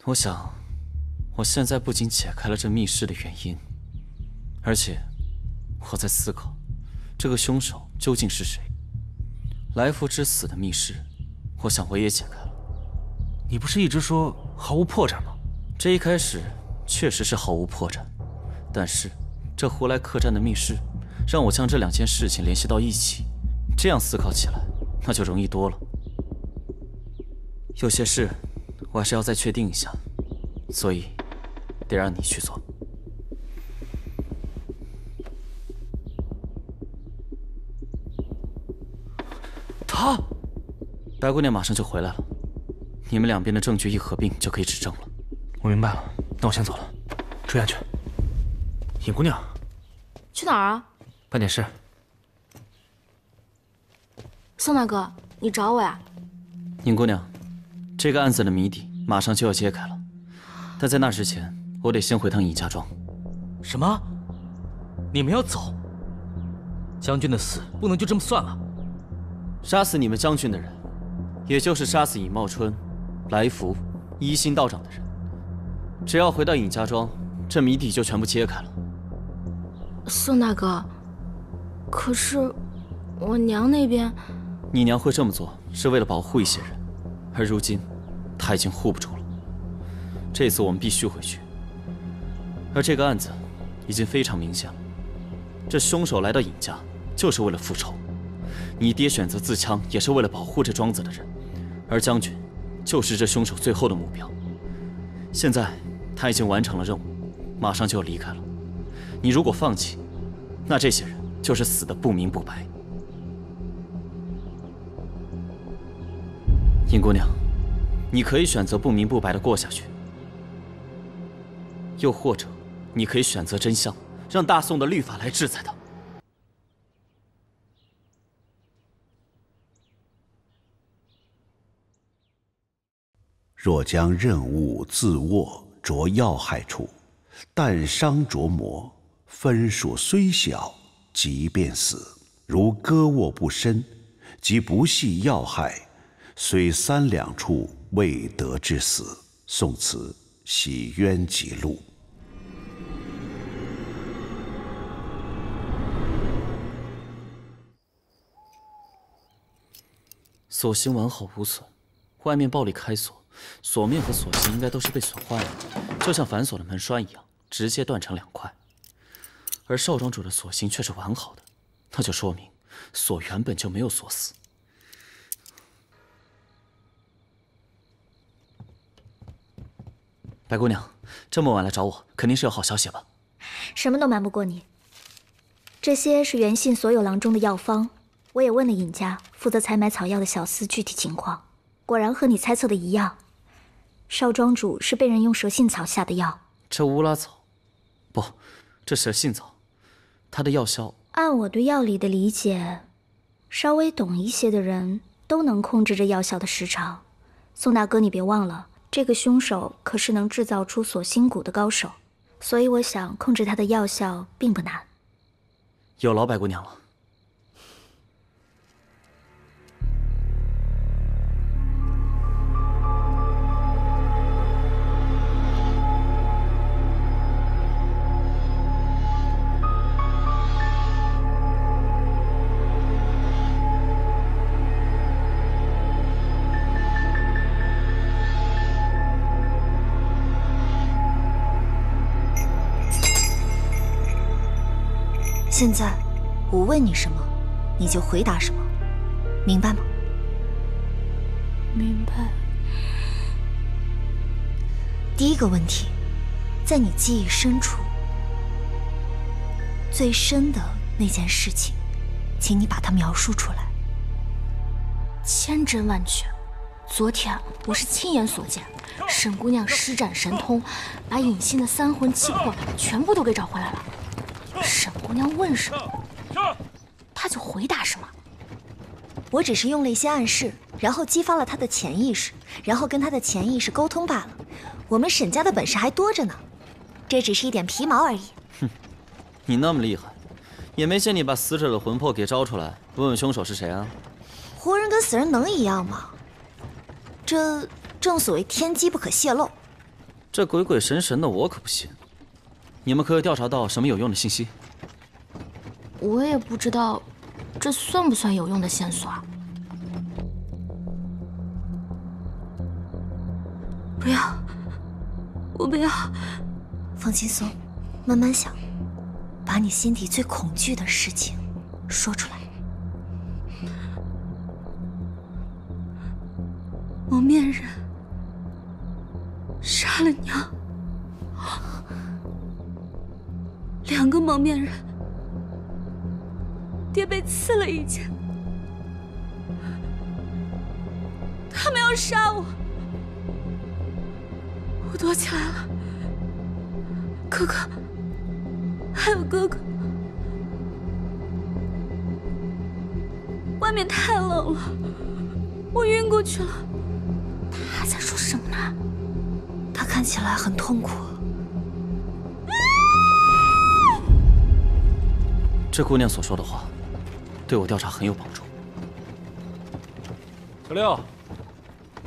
我想，我现在不仅解开了这密室的原因，而且我在思考，这个凶手究竟是谁？来福之死的密室，我想我也解开了。你不是一直说毫无破绽吗？这一开始确实是毫无破绽，但是这胡来客栈的密室，让我将这两件事情联系到一起，这样思考起来，那就容易多了。有些事，我还是要再确定一下，所以得让你去做。他，白姑娘马上就回来了，你们两边的证据一合并就可以指证了。我明白了，那我先走了，追下去。尹姑娘，去哪儿啊？办点事。宋大哥，你找我呀？尹姑娘，这个案子的谜底马上就要揭开了，但在那之前，我得先回趟尹家庄。什么？你们要走？将军的死不能就这么算了？杀死你们将军的人，也就是杀死尹茂春、来福、一心道长的人。只要回到尹家庄，这谜底就全部揭开了。宋大哥，可是我娘那边……你娘会这么做，是为了保护一些人，而如今，她已经护不住了。这次我们必须回去。而这个案子已经非常明显了，这凶手来到尹家，就是为了复仇。你爹选择自枪，也是为了保护这庄子的人，而将军就是这凶手最后的目标。现在他已经完成了任务，马上就要离开了。你如果放弃，那这些人就是死的不明不白。尹姑娘，你可以选择不明不白的过下去，又或者你可以选择真相，让大宋的律法来制裁他。若将任务自握着要害处，但伤着魔，分数虽小，即便死。如割握不深，即不系要害，虽3两处未得致死。宋词洗冤集录。锁芯完好无损，外面暴力开锁，锁面和锁芯应该都是被损坏了，就像反锁的门栓一样，直接断成2块。而少庄主的锁芯却是完好的，那就说明锁原本就没有锁死。白姑娘，这么晚来找我，肯定是有好消息吧？什么都瞒不过你。这些是袁信所有郎中的药方，我也问了尹家负责采买草药的小厮具体情况，果然和你猜测的一样，少庄主是被人用蛇信草下的药。这乌拉草，不，这蛇信草，它的药效……按我对药理的理解，稍微懂一些的人都能控制这药效的时长。宋大哥，你别忘了，这个凶手可是能制造出锁心骨的高手，所以我想控制他的药效并不难。有劳白姑娘了。现在我问你什么，你就回答什么，明白吗？明白。第一个问题，在你记忆深处最深的那件事情，请你把它描述出来。千真万确，昨天我是亲眼所见，沈姑娘施展神通，把尹信的3魂7魄全部都给找回来了。沈姑娘问什么，她就回答什么。我只是用了一些暗示，然后激发了她的潜意识，然后跟她的潜意识沟通罢了。我们沈家的本事还多着呢，这只是一点皮毛而已。哼，你那么厉害，也没见你把死者的魂魄给招出来，问问凶手是谁啊？活人跟死人能一样吗？这正所谓天机不可泄露。这鬼鬼神神的我可不信。你们可有调查到什么有用的信息？我也不知道，这算不算有用的线索啊？不要，我不要。放轻松，慢慢想，把你心底最恐惧的事情说出来。蒙面人杀了娘，2个蒙面人，爹被刺了一剑，他们要杀我，我躲起来了。哥哥，还有哥哥，外面太冷了，我晕过去了。他在说什么呢？他看起来很痛苦。这姑娘所说的话，对我调查很有帮助。小六，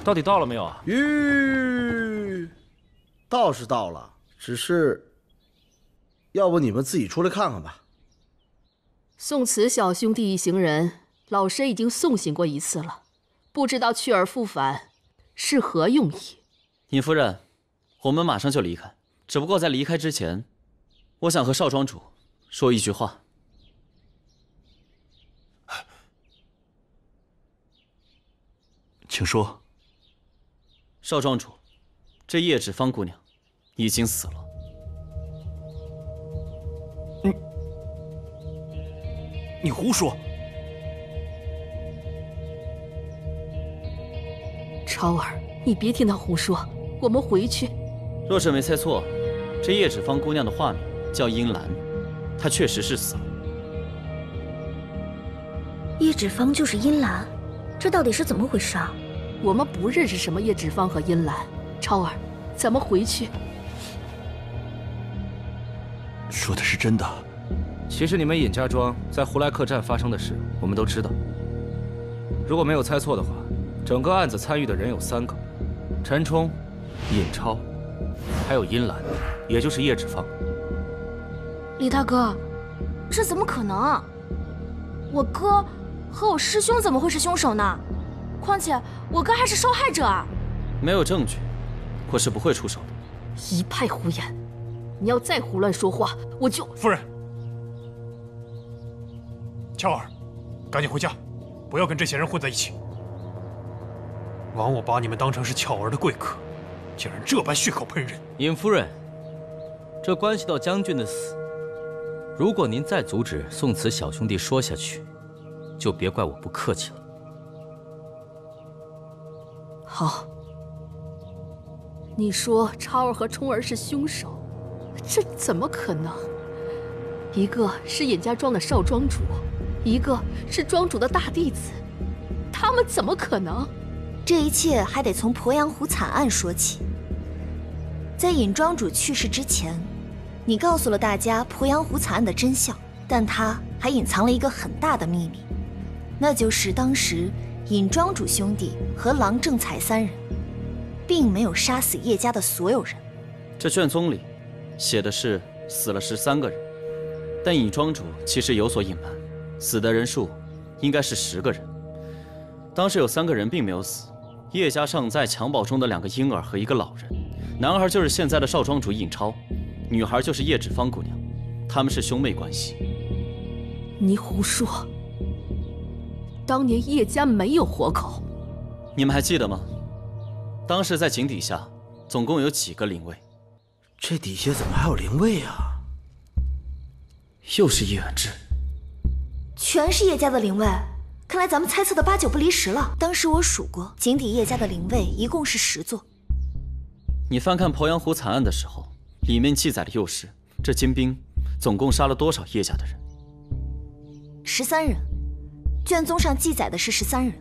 到底到了没有啊？到是到了，只是，要不你们自己出来看看吧。宋慈小兄弟一行人，老身已经送行过一次了，不知道去而复返是何用意？尹夫人，我们马上就离开，只不过在离开之前，我想和少庄主说一句话。请说。少庄主，这叶芷芳姑娘已经死了。你胡说！超儿，你别听他胡说，我们回去。若是没猜错，这叶芷芳姑娘的化名叫殷兰，她确实是死了。叶芷芳就是殷兰，这到底是怎么回事啊？我们不认识什么叶芷芳和殷兰。超儿，咱们回去。说的是真的。其实你们尹家庄在胡来客栈发生的事，我们都知道。如果没有猜错的话，整个案子参与的人有3个：陈冲、尹超，还有殷兰，也就是叶芷芳。李大哥，这怎么可能啊？我哥和我师兄怎么会是凶手呢？况且我哥还是受害者啊！没有证据，我是不会出手的。一派胡言！你要再胡乱说话，我就……夫人，乔儿，赶紧回家，不要跟这些人混在一起。枉我把你们当成是巧儿的贵客，竟然这般血口喷人！尹夫人，这关系到将军的死，如果您再阻止宋慈小兄弟说下去，就别怪我不客气了。好，你说超儿和冲儿是凶手，这怎么可能？一个是尹家庄的少庄主，一个是庄主的大弟子，他们怎么可能？这一切还得从鄱阳湖惨案说起。在尹庄主去世之前，你告诉了大家鄱阳湖惨案的真相，但他还隐藏了一个很大的秘密，那就是当时尹庄主兄弟和郎正才3人，并没有杀死叶家的所有人。这卷宗里写的是死了13个人，但尹庄主其实有所隐瞒，死的人数应该是10个人。当时有3个人并没有死，叶家尚在襁褓中的2个婴儿和1个老人，男孩就是现在的少庄主尹超，女孩就是叶芷芳姑娘，他们是兄妹关系。你胡说！当年叶家没有活口，你们还记得吗？当时在井底下总共有几个灵位？这底下怎么还有灵位啊？又是叶远志，全是叶家的灵位。看来咱们猜测的8、9不离10了。当时我数过，井底叶家的灵位一共是10座。你翻看鄱阳湖惨案的时候，里面记载的又是这金兵总共杀了多少叶家的人？13人，卷宗上记载的是13人。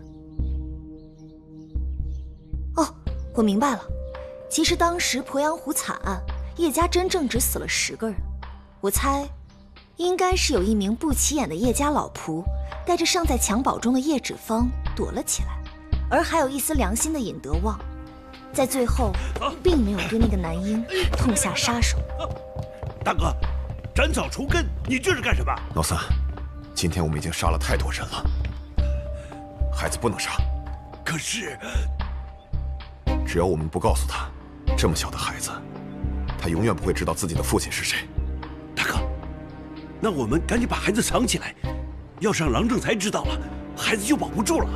哦，我明白了，其实当时鄱阳湖惨案，叶家真正只死了10个人。我猜，应该是有一名不起眼的叶家老仆，带着尚在襁褓中的叶芷芳躲了起来，而还有一丝良心的尹德旺，在最后并没有对那个男婴痛下杀手。大哥，斩草除根，你这是干什么？老三，今天我们已经杀了太多人了，孩子不能杀。可是，只要我们不告诉他，这么小的孩子，他永远不会知道自己的父亲是谁。大哥，那我们赶紧把孩子藏起来，要是让郎正才知道了，孩子就保不住了。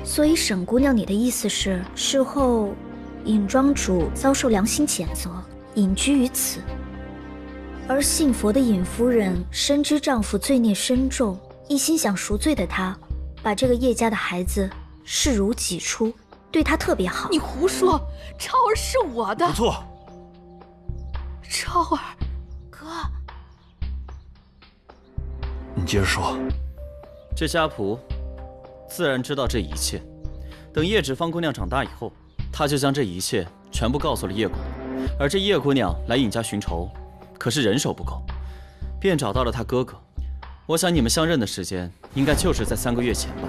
所以沈姑娘，你的意思是，事后尹庄主遭受良心谴责，隐居于此，而信佛的尹夫人深知丈夫罪孽深重，一心想赎罪的她，把这个叶家的孩子视如己出，对他特别好。你胡说，超儿是我的。不错，超儿，哥，你接着说。这家仆自然知道这一切。等叶芷芳姑娘长大以后，他就将这一切全部告诉了叶姑娘。而这叶姑娘来尹家寻仇，可是人手不够，便找到了她哥哥。我想你们相认的时间，应该就是在3个月前吧。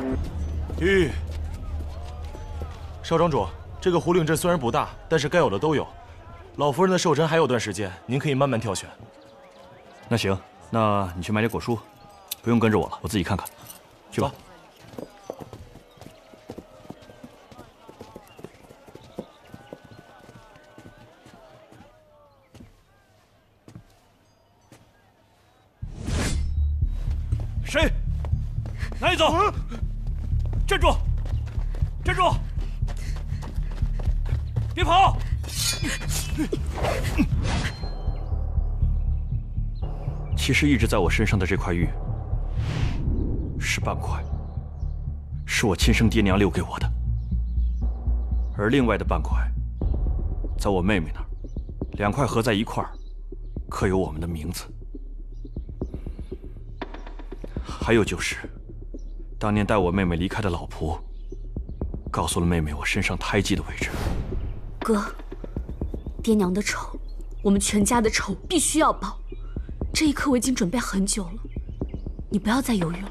少庄主，这个胡岭镇虽然不大，但是该有的都有。老夫人的寿辰还有段时间，您可以慢慢挑选。那行，那你去买点果蔬，不用跟着我了，我自己看看。去吧。谁？哪里走？站住！站住！别跑！其实一直在我身上的这块玉是半块，是我亲生爹娘留给我的，而另外的半块在我妹妹那儿，2块合在一块儿，刻有我们的名字。还有就是，当年带我妹妹离开的老仆，告诉了妹妹我身上胎记的位置。哥，爹娘的仇，我们全家的仇必须要报。这一刻我已经准备很久了，你不要再犹豫了。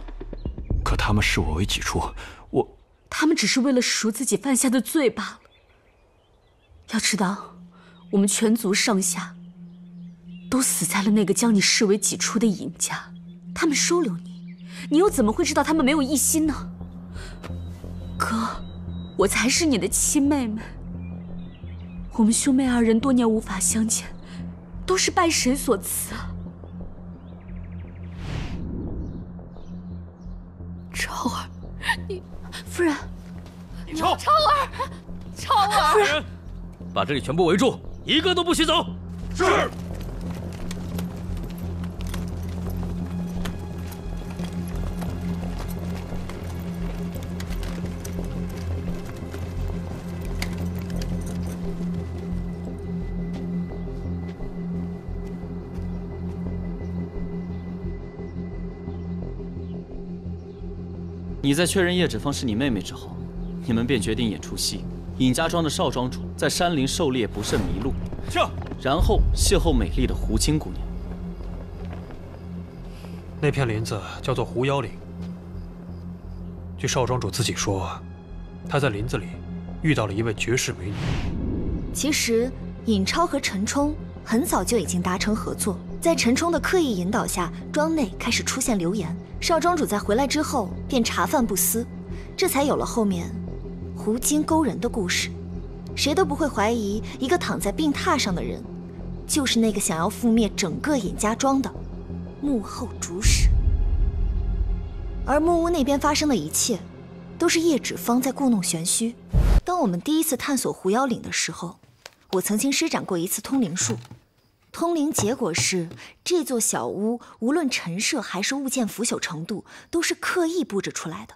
可他们视我为己出，他们只是为了赎自己犯下的罪罢了。要知道，我们全族上下都死在了那个将你视为己出的尹家，他们收留你。你又怎么会知道他们没有一心呢？哥，我才是你的亲妹妹。我们兄妹2人多年无法相见，都是拜神所赐啊。超儿，你夫人，超儿，夫人，把这里全部围住，一个都不许走。是。你在确认叶芷芳是你妹妹之后，你们便决定演出戏。尹家庄的少庄主在山林狩猎不慎迷路，然后邂逅美丽的胡青姑娘。那片林子叫做狐妖岭。据少庄主自己说，他在林子里遇到了一位绝世美女。其实尹超和陈冲很早就已经达成合作，在陈冲的刻意引导下，庄内开始出现流言。少庄主在回来之后便茶饭不思，这才有了后面胡金勾人的故事。谁都不会怀疑，一个躺在病榻上的人，就是那个想要覆灭整个尹家庄的幕后主使。而木屋那边发生的一切，都是叶芷芳在故弄玄虚。当我们第一次探索狐妖岭的时候，我曾经施展过一次通灵术。通灵结果是，这座小屋无论陈设还是物件腐朽程度，都是刻意布置出来的。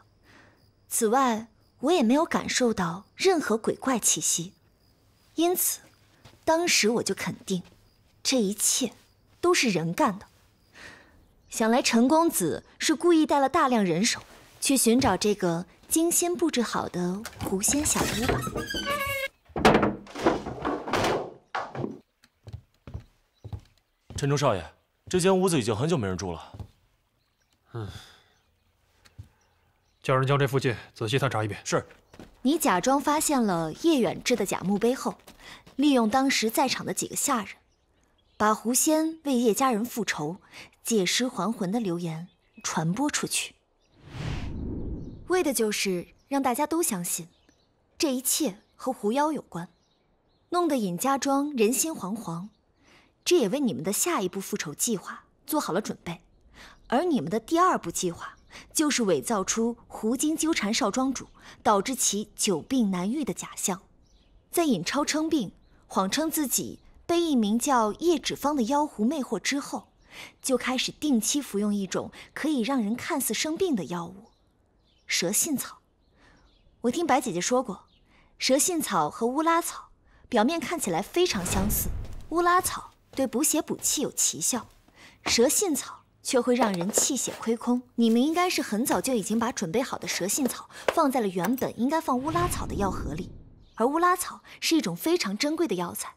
此外，我也没有感受到任何鬼怪气息，因此，当时我就肯定，这一切都是人干的。想来陈公子是故意带了大量人手，去寻找这个精心布置好的狐仙小屋吧。陈冲少爷，这间屋子已经很久没人住了。叫人将这附近仔细探查一遍。是。你假装发现了叶远志的假墓碑后，利用当时在场的几个下人，把狐仙为叶家人复仇、借尸还魂的流言传播出去，为的就是让大家都相信这一切和狐妖有关，弄得尹家庄人心惶惶。这也为你们的下一步复仇计划做好了准备。而你们的第二步计划就是伪造出狐精纠缠少庄主，导致其久病难愈的假象，在尹超称病，谎称自己被一名叫叶芷芳的妖狐魅惑之后，就开始定期服用一种可以让人看似生病的药物——蛇信草。我听白姐姐说过，蛇信草和乌拉草表面看起来非常相似，乌拉草对补血补气有奇效，蛇信草却会让人气血亏空。你们应该是很早就已经把准备好的蛇信草放在了原本应该放乌拉草的药盒里，而乌拉草是一种非常珍贵的药材，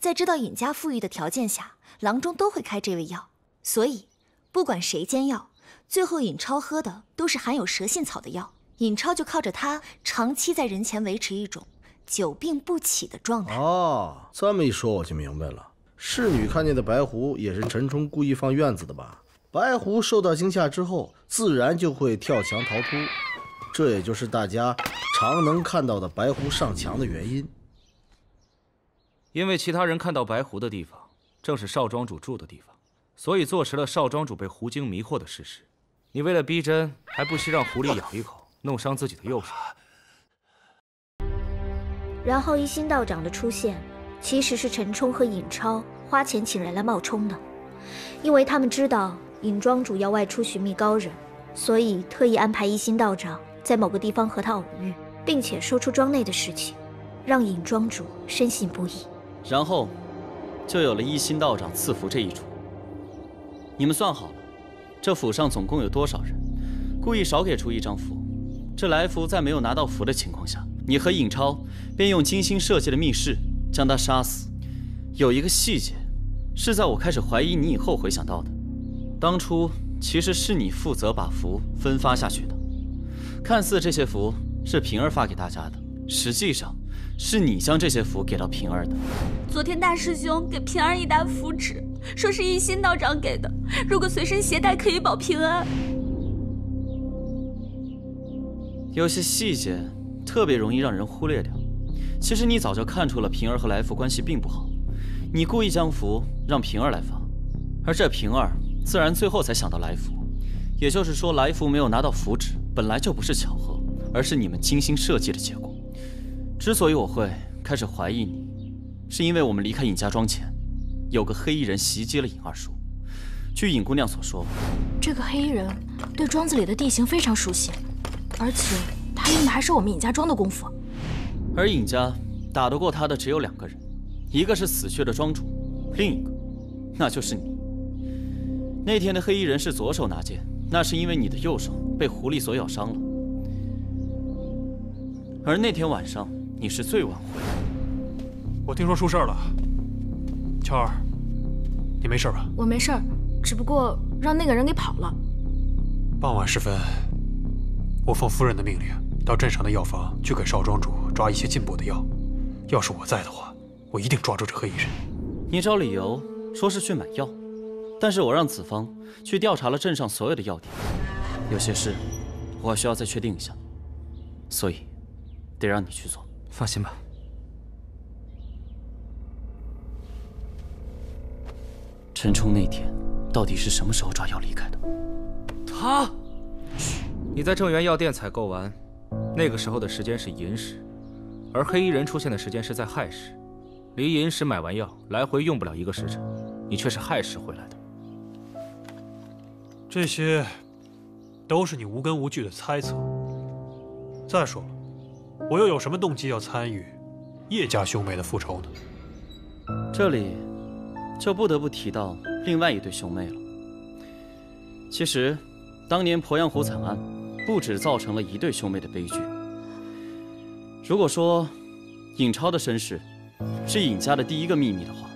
在知道尹家富裕的条件下，郎中都会开这味药，所以不管谁煎药，最后尹超喝的都是含有蛇信草的药。尹超就靠着它长期在人前维持一种久病不起的状态。哦，这么一说我就明白了，侍女看见的白狐也是陈冲故意放院子的吧？白狐受到惊吓之后，自然就会跳墙逃出，这也就是大家常能看到的白狐上墙的原因。因为其他人看到白狐的地方正是少庄主住的地方，所以坐实了少庄主被狐精迷惑的事实。你为了逼真，还不惜让狐狸咬一口，弄伤自己的右手。然后一心道长的出现，其实是陈冲和尹超花钱请人来冒充的，因为他们知道尹庄主要外出寻觅高人，所以特意安排一心道长在某个地方和他偶遇，并且说出庄内的事情，让尹庄主深信不疑。然后，就有了一心道长赐福这一出。你们算好了，这府上总共有多少人？故意少给出一张符，这来福在没有拿到符的情况下，你和尹超便用精心设计的密室将他杀死。有一个细节，是在我开始怀疑你以后回想到的。当初其实是你负责把符分发下去的，看似这些符是平儿发给大家的，实际上是你将这些符给到平儿的。昨天大师兄给平儿一沓符纸，说是一心道长给的，如果随身携带可以保平安。有些细节特别容易让人忽略掉。其实你早就看出了平儿和来福关系并不好，你故意将符让平儿来发，而这平儿自然最后才想到来福。也就是说，来福没有拿到符纸，本来就不是巧合，而是你们精心设计的结果。之所以我会开始怀疑你，是因为我们离开尹家庄前，有个黑衣人袭击了尹二叔。据尹姑娘所说，这个黑衣人对庄子里的地形非常熟悉，而且他用的还是我们尹家庄的功夫。而尹家打得过他的只有2个人，一个是死去的庄主，另一个那就是你。那天的黑衣人是左手拿剑，那是因为你的右手被狐狸所咬伤了。而那天晚上你是最晚回来的。我听说出事了，乔儿，你没事吧？我没事儿，只不过让那个人给跑了。傍晚时分，我奉夫人的命令到镇上的药房去给少庄主抓一些进补的药。要是我在的话，我一定抓住这黑衣人。你找理由说是去买药，但是我让子方去调查了镇上所有的药店，有些事我还需要再确定一下，所以得让你去做。放心吧。陈冲那天到底是什么时候抓药离开的？他，你在正源药店采购完，那个时候的时间是寅时，而黑衣人出现的时间是在亥时，离寅时买完药来回用不了1个时辰，你却是亥时回来的。这些都是你无根无据的猜测。再说了，我又有什么动机要参与叶家兄妹的复仇呢？这里就不得不提到另外一对兄妹了。其实，当年鄱阳湖惨案不止造成了一对兄妹的悲剧。如果说尹超的身世是尹家的第一个秘密的话，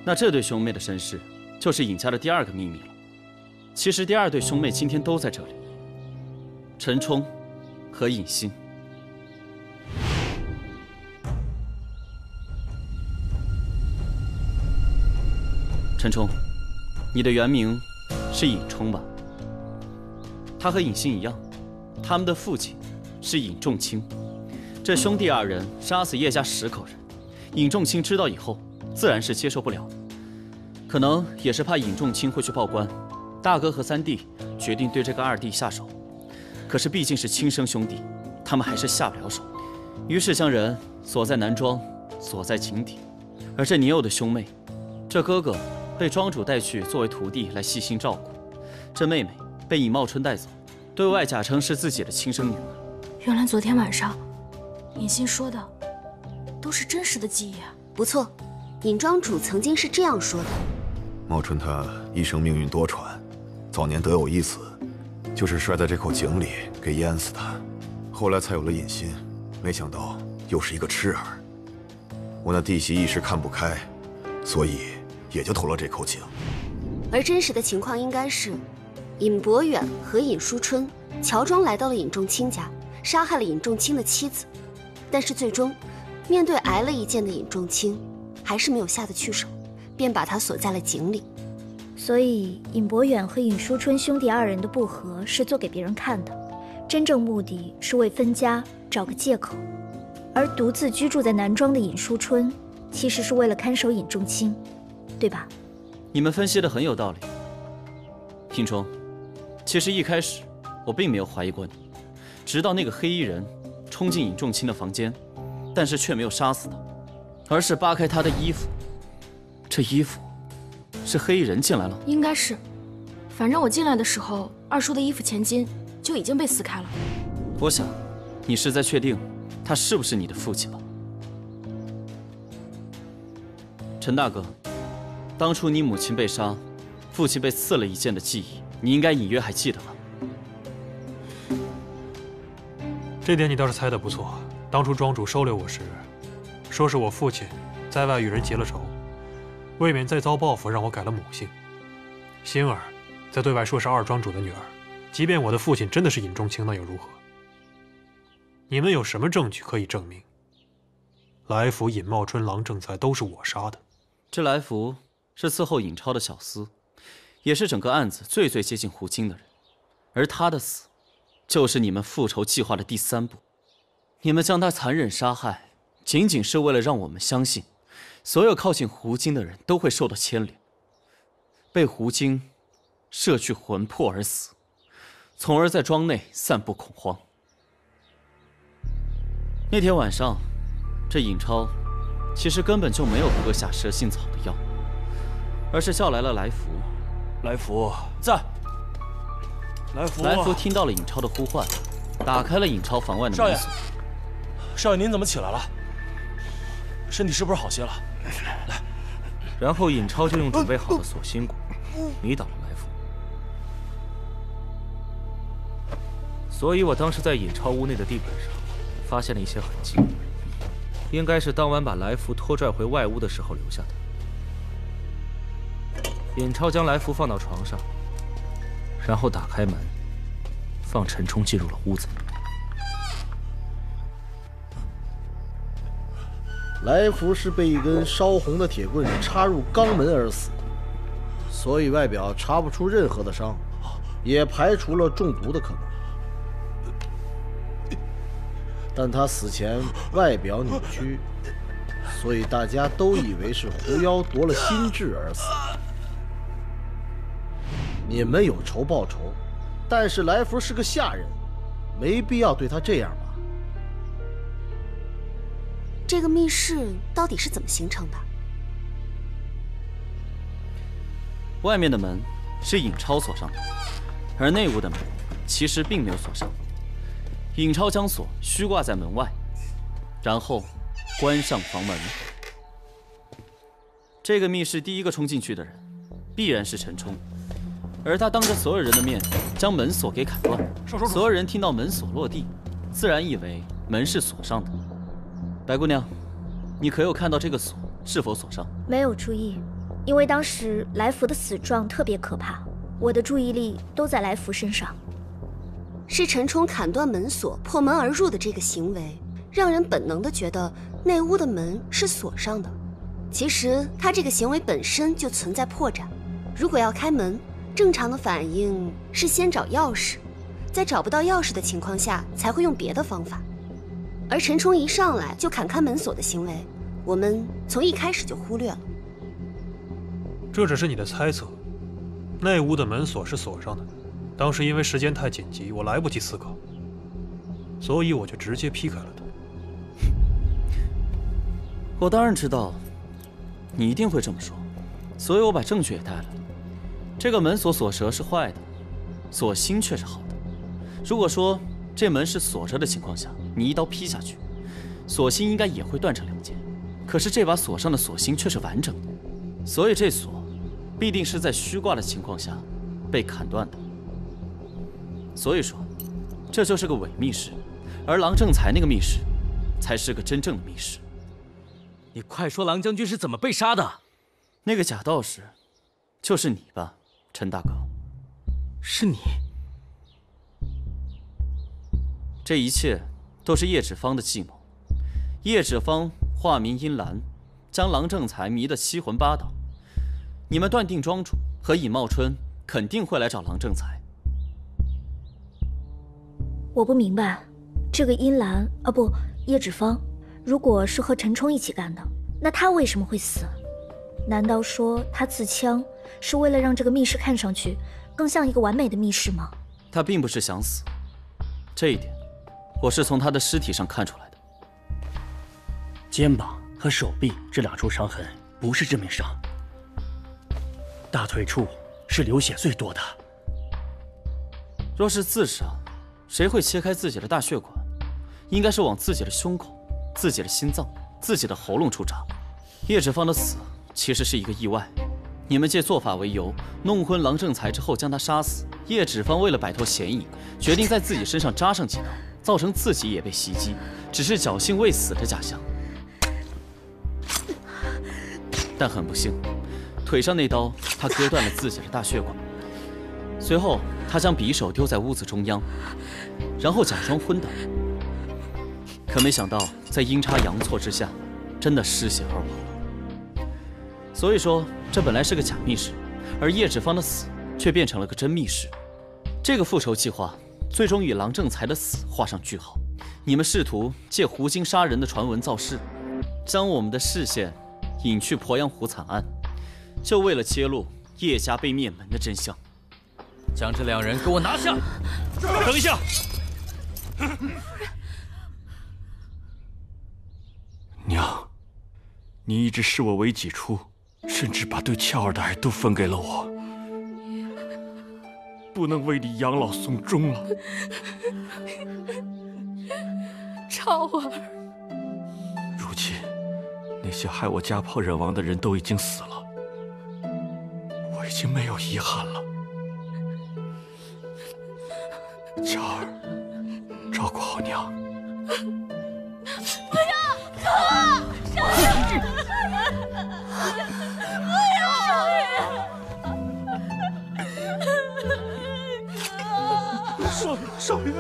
那这对兄妹的身世就是尹家的第2个秘密了。其实第2对兄妹今天都在这里，陈冲和尹欣。陈冲，你的原名是尹冲吧？他和尹欣一样，他们的父亲是尹仲卿。这兄弟2人杀死叶家10口人，尹仲卿知道以后，自然是接受不了的。可能也是怕尹仲卿会去报官，大哥和3弟决定对这个2弟下手。可是毕竟是亲生兄弟，他们还是下不了手，于是将人锁在南庄，锁在井底。而这年幼的兄妹，这哥哥被庄主带去作为徒弟来细心照顾，这妹妹被尹茂春带走，对外假称是自己的亲生女儿。原来昨天晚上，尹欣说的都是真实的记忆啊！不错，尹庄主曾经是这样说的。茂春他一生命运多舛，早年得有一子，就是摔在这口井里给淹死的，后来才有了尹欣，没想到又是一个痴儿。我那弟媳一时看不开，所以也就投了这口井。而真实的情况应该是，尹博远和尹淑春乔装来到了尹仲卿家，杀害了尹仲卿的妻子。但是最终，面对挨了一剑的尹仲卿，还是没有下得去手，便把他锁在了井里。所以尹博远和尹淑春兄弟2人的不和是做给别人看的，真正目的是为分家找个借口。而独自居住在南庄的尹淑春，其实是为了看守尹仲卿，对吧？你们分析的很有道理，尹冲。其实一开始我并没有怀疑过你，直到那个黑衣人冲进尹仲卿的房间，但是却没有杀死他，而是扒开他的衣服。这衣服是黑衣人进来了？应该是，反正我进来的时候，二叔的衣服前襟就已经被撕开了。我想，你是在确定他是不是你的父亲吧？陈大哥，当初你母亲被杀，父亲被刺了一剑的记忆，你应该隐约还记得吧？这点你倒是猜得不错。当初庄主收留我时，说是我父亲在外与人结了仇，为免再遭报复，让我改了母姓。欣儿在对外说是2庄主的女儿，即便我的父亲真的是尹仲卿，那又如何？你们有什么证据可以证明来福、尹茂春、郎正才都是我杀的？这来福是伺候尹超的小厮，也是整个案子最接近胡金的人，而他的死，就是你们复仇计划的第3步。你们将他残忍杀害，仅仅是为了让我们相信，所有靠近胡金的人都会受到牵连，被胡金摄去魂魄而死，从而在庄内散布恐慌。那天晚上，这尹超其实根本就没有喝下蛇性草的药，而是叫来了来福。来福在。来福听到了尹超的呼唤，打开了尹超房外的门锁。少爷，您怎么起来了？身体是不是好些了？来，然后尹超就用准备好的锁心骨迷倒了来福。所以我当时在尹超屋内的地板上发现了一些痕迹，应该是当晚把来福拖拽回外屋的时候留下的。尹超将来福放到床上，然后打开门，放陈冲进入了屋子。来福是被一根烧红的铁棍插入肛门而死，所以外表查不出任何的伤，也排除了中毒的可能。但他死前外表扭曲，所以大家都以为是狐妖夺了心智而死。你们有仇报仇，但是来福是个下人，没必要对他这样吧？这个密室到底是怎么形成的？外面的门是尹超锁上的，而内屋的门其实并没有锁上。尹超将锁虚挂在门外，然后关上房门。这个密室第一个冲进去的人，必然是陈冲，而他当着所有人的面将门锁给砍断。所有人听到门锁落地，自然以为门是锁上的。白姑娘，你可有看到这个锁是否锁上？没有注意，因为当时来福的死状特别可怕，我的注意力都在来福身上。是陈冲砍断门锁、破门而入的这个行为，让人本能地觉得内屋的门是锁上的。其实他这个行为本身就存在破绽。如果要开门，正常的反应是先找钥匙，在找不到钥匙的情况下，才会用别的方法。而陈冲一上来就砍开门锁的行为，我们从一开始就忽略了。这只是你的猜测，内屋的门锁是锁上的。当时因为时间太紧急，我来不及思考，所以我就直接劈开了它。我当然知道，你一定会这么说，所以我把证据也带来了。这个门锁锁舌是坏的，锁芯却是好的。如果说这门是锁着的情况下，你一刀劈下去，锁芯应该也会断成两截。可是这把锁上的锁芯却是完整的，所以这锁必定是在虚挂的情况下被砍断的。所以说，这就是个伪密室，而郎正才那个密室，才是个真正的密室。你快说，郎将军是怎么被杀的？那个假道士，就是你吧，陈大哥？是你？这一切都是叶芷芳的计谋。叶芷芳化名殷兰，将郎正才迷得七魂八倒。你们断定庄主和尹茂春肯定会来找郎正才。我不明白，这个殷兰啊不，叶芷芳，如果是和陈冲一起干的，那他为什么会死？难道说他自枪是为了让这个密室看上去更像一个完美的密室吗？他并不是想死，这一点我是从他的尸体上看出来的。肩膀和手臂这2处伤痕不是致命伤，大腿处是流血最多的。若是自杀，谁会切开自己的大血管？应该是往自己的胸口、自己的心脏、自己的喉咙处扎。叶芷芳的死其实是一个意外，你们借做法为由弄昏郎正才之后将他杀死。叶芷芳为了摆脱嫌疑，决定在自己身上扎上几刀，造成自己也被袭击，只是侥幸未死的假象。但很不幸，腿上那刀他割断了自己的大血管。随后他将匕首丢在屋子中央，然后假装昏倒。可没想到在阴差阳错之下，真的失血而亡了。所以说这本来是个假密室，而叶芷芳的死却变成了个真密室。这个复仇计划最终与郎正才的死画上句号。你们试图借胡金杀人的传闻造势，将我们的视线引去鄱阳湖惨案，就为了揭露叶家被灭门的真相。将这2人给我拿下！等一下，娘，你一直视我为己出，甚至把对俏儿的爱都分给了我，不能为你养老送终了。超儿，如今那些害我家破人亡的人都已经死了，我已经没有遗憾了。俏儿，照顾好娘。不要，超儿，少爷，不要，少爷，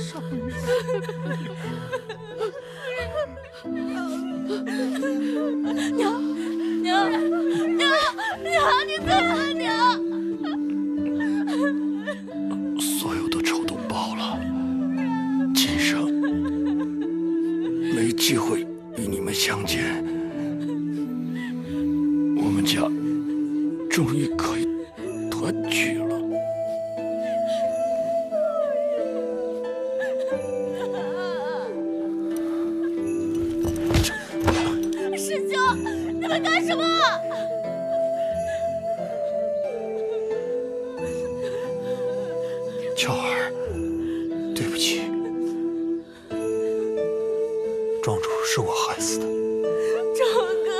少爷，娘，你罪了，娘！所有的仇都报了，今生没机会与你们相见，我们家终于可以团聚了。师兄，你们干什么？俏儿，对不起，庄主是我害死的。庄哥。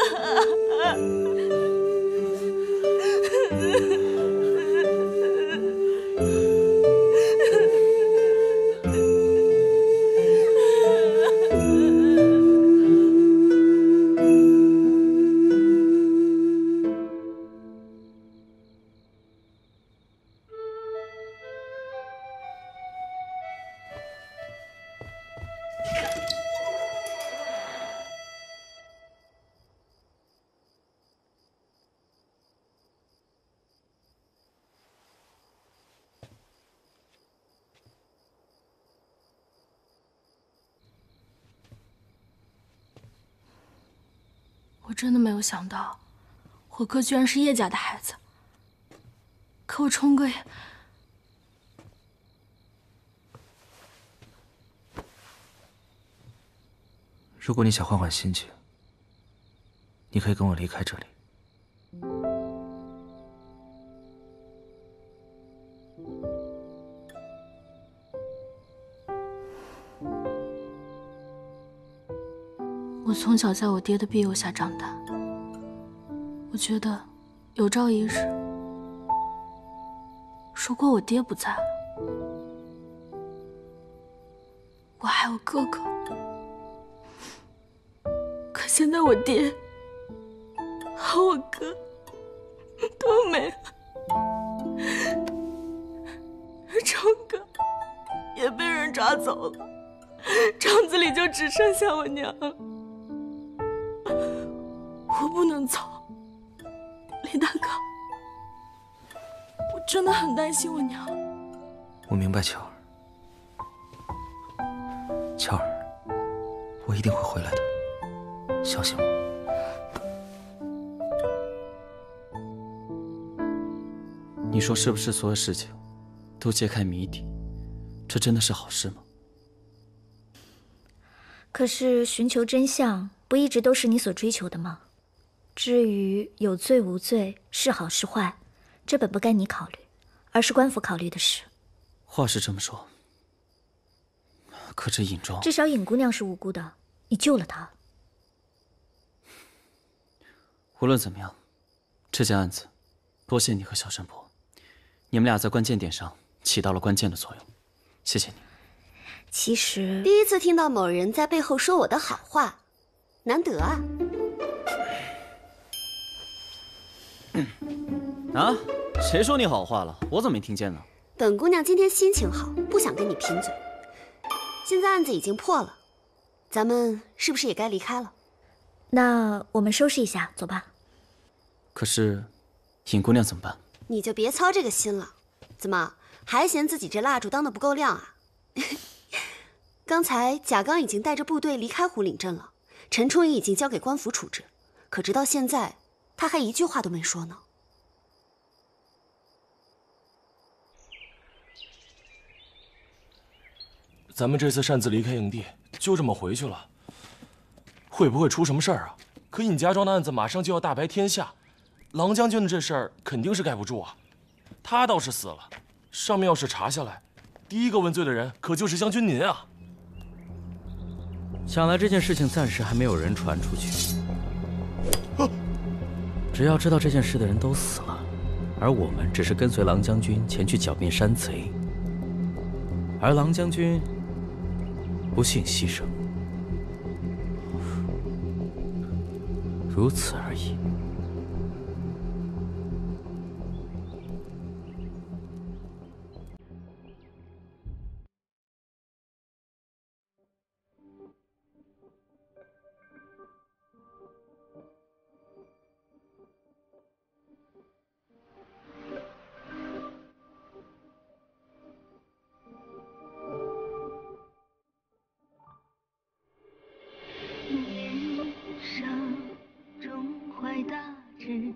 我真的没有想到，我哥居然是叶家的孩子。可我冲哥也……如果你想换换心情，你可以跟我离开这里。我从小在我爹的庇佑下长大，我觉得有朝一日，如果我爹不在了，我还有哥哥。可现在我爹和我哥都没了，冲哥也被人抓走了，厂子里就只剩下我娘了。我不能走，李大哥，我真的很担心我娘。我明白，乔儿，乔儿，我一定会回来的，相信我。你说是不是所有事情都揭开谜底？这真的是好事吗？可是寻求真相，不一直都是你所追求的吗？至于有罪无罪，是好是坏，这本不该你考虑，而是官府考虑的事。话是这么说，可这尹庄……至少尹姑娘是无辜的，你救了她。无论怎么样，这件案子，多谢你和小山伯，你们俩在关键点上起到了关键的作用，谢谢你。其实，第一次听到某人在背后说我的好话，难得啊。啊？谁说你好话了？我怎么没听见呢？本姑娘今天心情好，不想跟你贫嘴。现在案子已经破了，咱们是不是也该离开了？那我们收拾一下，走吧。可是，尹姑娘怎么办？你就别操这个心了。怎么还嫌自己这蜡烛当得不够亮啊？刚才贾刚已经带着部队离开虎岭镇了，陈冲也已经交给官府处置，可直到现在，他还一句话都没说呢。咱们这次擅自离开营地，就这么回去了，会不会出什么事儿啊？可尹家庄的案子马上就要大白天下，郎将军的这事儿肯定是盖不住啊。他倒是死了，上面要是查下来，第一个问罪的人可就是将军您啊。想来这件事情暂时还没有人传出去。只要知道这件事的人都死了，而我们只是跟随郎将军前去剿灭山贼，而郎将军不幸牺牲，如此而已。年少中怀大志。